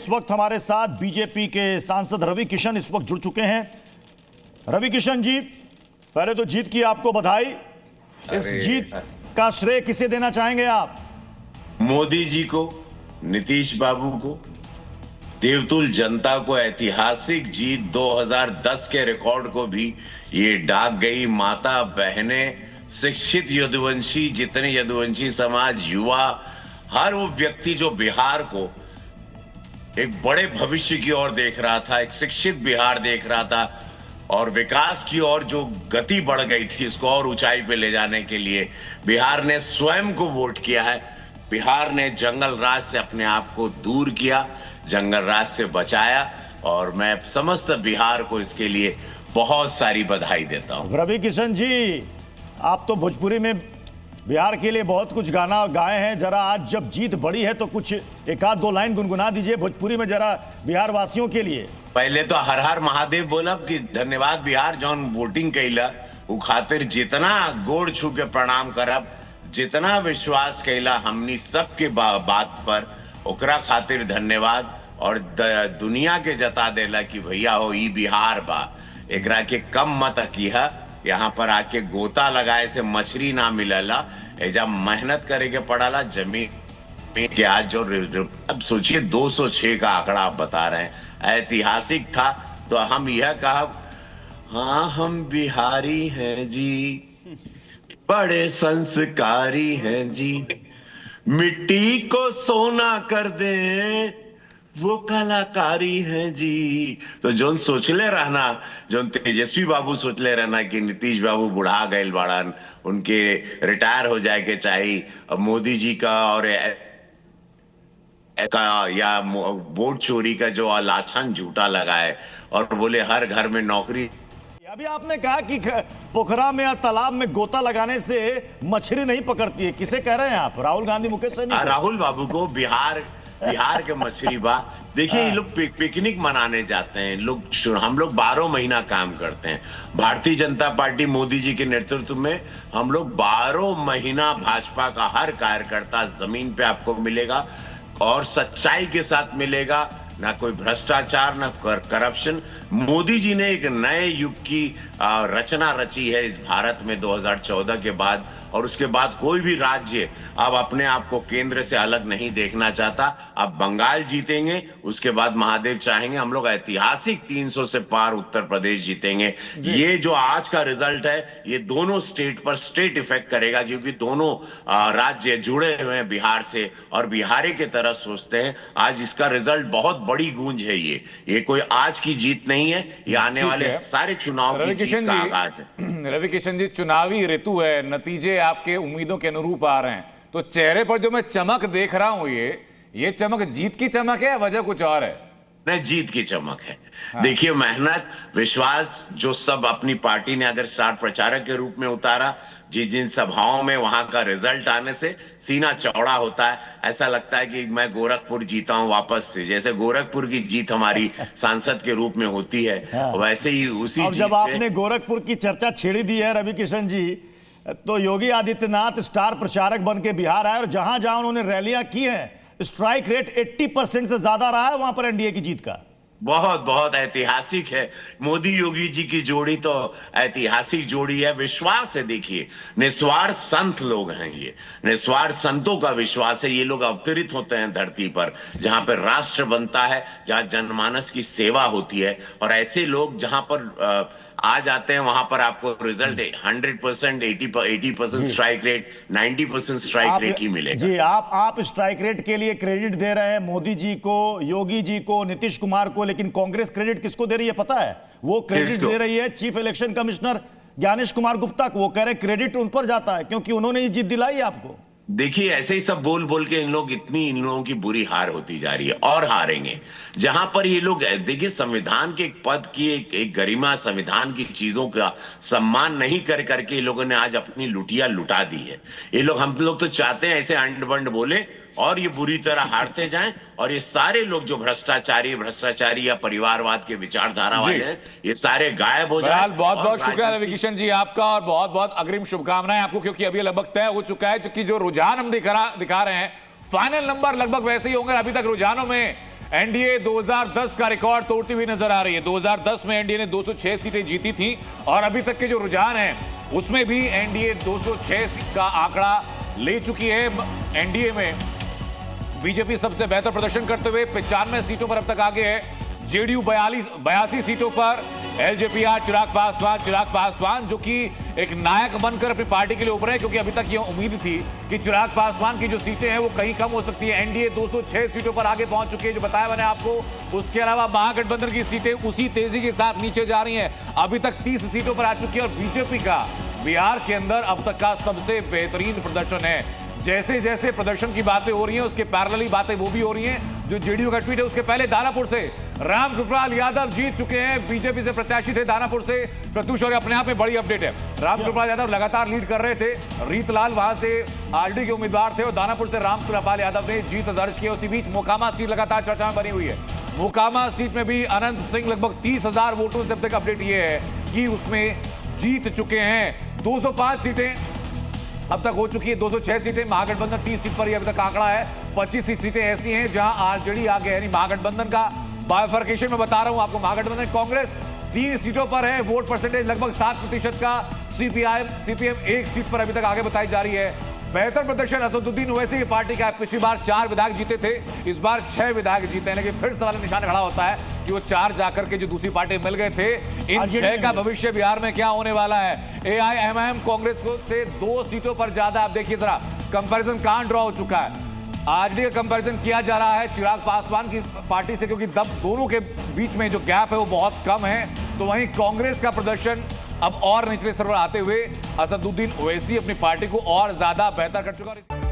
इस वक्त हमारे साथ बीजेपी के सांसद रवि किशन इस वक्त जुड़ चुके हैं। रवि किशन जी, पहले तो जीत की आपको बधाई। इस जीत का श्रेय किसे देना चाहेंगे आप? मोदी जी को, नीतीश बाबू को, देवतुल जनता को। ऐतिहासिक जीत 2010 के रिकॉर्ड को भी ये डाक गई। माता बहनें, शिक्षित यदुवंशी, जितने यदुवंशी समाज, युवा, हर वो व्यक्ति जो बिहार को एक बड़े भविष्य की ओर देख रहा था, एक शिक्षित बिहार देख रहा था और विकास की ओर जो गति बढ़ गई थी उसको और ऊंचाई पे ले जाने के लिए बिहार ने स्वयं को वोट किया है। बिहार ने जंगल राज से अपने आप को दूर किया, जंगल राज से बचाया और मैं समस्त बिहार को इसके लिए बहुत सारी बधाई देता हूं। रवि किशन जी, आप तो भोजपुरी में बिहार के लिए बहुत कुछ गाना गाए हैं। जरा आज जब जीत बड़ी है तो कुछ एक आध दो लाइन गुनगुना दीजिए भोजपुरी में जरा बिहार वासियों के लिए। पहले तो हर हर महादेव बोलब कि धन्यवाद बिहार जौन वोटिंग कैला उ खातिर जितना गोड़ छू के प्रणाम करब, जितना विश्वास कैला हमनी सबके बात पर, ओकरा खातिर धन्यवाद। और दुनिया के जता देला कि भैया हो ई बिहार बा, एकरा के कम मत किया। यहाँ पर आके गोता लगाए से मछली ना मिलला, एजा मेहनत करे के पड़ाला। जमीन के आज जो अब सोचिए 206 का आंकड़ा आप बता रहे हैं, ऐतिहासिक था। तो हम यह कहा, हाँ हम बिहारी हैं जी, बड़े संस्कारी हैं जी, मिट्टी को सोना कर दें वो कलाकारी है जी। तो जोन सोचले रहना, जोन तेजस्वी बाबू सोचले रहना कि नीतीश बाबू बुढ़ा गए बाड़न, उनके रिटायर हो जाए के चाहिए, अब मोदी जी का और या वोट चोरी का जो लाछन झूठा लगाए और बोले हर घर में नौकरी। अभी आपने कहा कि पोखरा में या तालाब में गोता लगाने से मछली नहीं पकड़ती है, किसे कह रहे हैं आप? राहुल गांधी, मुकेश सहनी? राहुल बाबू को। बिहार के मछली बा। देखिए ये लोग पिकनिक मनाने जाते हैं लोग, हम लोग 12 महीना काम करते हैं। भारतीय जनता पार्टी मोदी जी के नेतृत्व में हम लोग 12 महीना भाजपा का हर कार्यकर्ता जमीन पे आपको मिलेगा और सच्चाई के साथ मिलेगा, ना कोई भ्रष्टाचार, ना करप्शन। मोदी जी ने एक नए युग की रचना रची है इस भारत में 2014 के बाद, और उसके बाद कोई भी राज्य अब अपने आप को केंद्र से अलग नहीं देखना चाहता। अब बंगाल जीतेंगे, उसके बाद महादेव चाहेंगे हम लोग ऐतिहासिक 300 से पार उत्तर प्रदेश जीतेंगे। ये जो आज का रिजल्ट है ये दोनों स्टेट पर स्टेट इफेक्ट करेगा, क्योंकि दोनों राज्य जुड़े हुए हैं बिहार से और बिहारी की तरह सोचते हैं। आज इसका रिजल्ट बहुत बड़ी गूंज है। ये कोई आज की जीत नहीं है, ये आने वाले सारे चुनाव की जीत का आगाज है। रवि किशन जी, चुनावी ऋतु है, नतीजे आपके उम्मीदों के अनुरूप आ रहे हैं, तो चेहरे पर जो मैं चमक देख रहा हूं ये चमक जीत की चमक है या वजह कुछ और है? नहीं, जीत की चमक है। हाँ। देखिए मेहनत, विश्वास जो सब अपनी पार्टी ने अगर स्टार प्रचारक के रूप में उतारा, जिन सभाओं में वहां का रिजल्ट आने से सीना चौड़ा होता है। ऐसा लगता है कि मैं गोरखपुर जीता हूं वापस से, जैसे गोरखपुर की जीत हमारी सांसद के रूप में होती है। हाँ। वैसे ही उसी और जब आपने गोरखपुर की चर्चा छेड़ी दी है रवि किशन जी, तो योगी आदित्यनाथ स्टार प्रचारक बन के बिहार आए और जहां जहां उन्होंने रैलियां की हैं, स्ट्राइक रेट 80% से ज्यादा रहा है वहां पर एनडीए की जीत का। बहुत ऐतिहासिक है। मोदी योगी जी की जोड़ी तो ऐतिहासिक जोड़ी है। विश्वास है, देखिए निस्वार्थ संत लोग हैं, ये निस्वार्थ संतों का विश्वास है। ये लोग अवतरित होते हैं धरती पर, जहां पर राष्ट्र बनता है, जहां जनमानस की सेवा होती है, और ऐसे लोग जहां पर आ जाते हैं वहां पर आपको result 100%, 80% strike rate, 90% strike rate ही मिलेगा। जी, आप स्ट्राइक रेट के लिए क्रेडिट दे रहे हैं मोदी जी को, योगी जी को, नीतीश कुमार को, लेकिन कांग्रेस क्रेडिट किसको दे रही है पता है? वो क्रेडिट दे रही है chief election commissioner Gyanesh Kumar Gupta को। वो कह रहे हैं क्रेडिट उन पर जाता है क्योंकि उन्होंने ये जीत दिलाई आपको। देखिए ऐसे ही सब बोल बोल के इन लोगों की बुरी हार होती जा रही है और हारेंगे। जहां पर ये लोग, देखिए संविधान के एक पद की एक गरिमा, संविधान की चीजों का सम्मान नहीं कर करके ये लोगों ने आज अपनी लुटिया लुटा दी है। ये लोग, हम लोग तो चाहते हैं ऐसे अंड बंड बोले और ये बुरी तरह हारते जाएं, और ये सारे लोग जो भ्रष्टाचारी या परिवारवाद के विचारधारा वाले हैं, ये सारे गायब हो जाए। बहुत बहुत शुक्रिया रवि किशन जी आपका, और बहुत बहुत अग्रिम शुभकामनाएं आपको, क्योंकि अभी लगभग तय हो चुका है कि जो रुझान हम दिखा रहे हैं, फाइनल नंबर लगभग वैसे ही होंगे। अभी तक रुझानों में एनडीए 2010 का रिकॉर्ड तोड़ती हुई नजर आ रही है। 2010 में एनडीए ने 206 सीटें जीती थी और अभी तक के जो रुझान है उसमें भी एनडीए 206 का आंकड़ा ले चुकी है। एनडीए में बीजेपी सबसे बेहतर प्रदर्शन करते हुए 95 सीटों पर अब तक आगे है। जेडीयू 82 सीटों पर, एलजेपी चिराग पासवान जो कि एक नायक बनकर अपनी पार्टी के लिए उभरे, क्योंकि अभी तक यह उम्मीद थी कि चिराग पासवान की जो सीटें हैं वो कहीं कम हो सकती है। एनडीए 206 सीटों पर आगे पहुंच चुकी है, जो बताया मैंने आपको। उसके अलावा महागठबंधन की सीटें उसी तेजी के साथ नीचे जा रही हैं, अभी तक 30 सीटों पर आ चुकी है। और बीजेपी का बिहार के अंदर अब तक का सबसे बेहतरीन प्रदर्शन है। जैसे जैसे प्रदर्शन की बातें हो रही हैं उसके पैरेलली बातें वो भी हो रही हैं। जो जेडीयू का ट्वीट है उसके पहले दानापुर से रामकृपाल यादव जीत चुके हैं, बीजेपी से प्रत्याशी थे दानापुर से प्रत्युष, और अपने आप में बड़ी अपडेट है। रामकृपाल यादव लगातार लीड कर रहे थे, रीतलाल वहां से आरडी के उम्मीदवार थे और दानापुर से रामकृपाल यादव ने जीत दर्ज की। उसी बीच मोकामा सीट लगातार चर्चा में बनी हुई है। मोकामा सीट में भी अनंत सिंह लगभग 30,000 वोटों से अब तक अपडेट ये है कि उसमें जीत चुके हैं। 205 सीटें अब तक हो चुकी है, 206 सीटें। महागठबंधन 30 सीट पर ही अभी तक आंकड़ा है। 25 सीटें ऐसी हैं जहां आरजेडी आगे है, यानी महागठबंधन का बायफर्केशन में बता रहा हूं आपको। महागठबंधन कांग्रेस 3 सीटों पर है, वोट परसेंटेज लगभग 7% का। सीपीएम 1 सीट पर अभी तक आगे बताई जा रही है। बेहतर प्रदर्शन असदुद्दीन ओवैसी की पार्टी का है। पिछली बार 4 विधायक जीते थे, इस बार 6 विधायक जीते हैं, लेकिन फिर सवाल निशान खड़ा होता है कि वो 4 जाकर के जो दूसरी पार्टी मिल गए थे, इन 6 का भविष्य बिहार में क्या होने वाला है। एआईएमआईएम कांग्रेस को से 2 सीटों पर ज्यादा। आप देखिए जरा कंपैरिजन कहां ड्रॉ हो चुका है। आरडी का कंपैरिजन किया जा रहा है चिराग पासवान की पार्टी से, क्योंकि दोनों के बीच में जो गैप है वो बहुत कम है। तो वहीं कांग्रेस का प्रदर्शन अब और निचले स्तर पर आते हुए असदुद्दीन ओवैसी अपनी पार्टी को और ज्यादा बेहतर कर चुका है।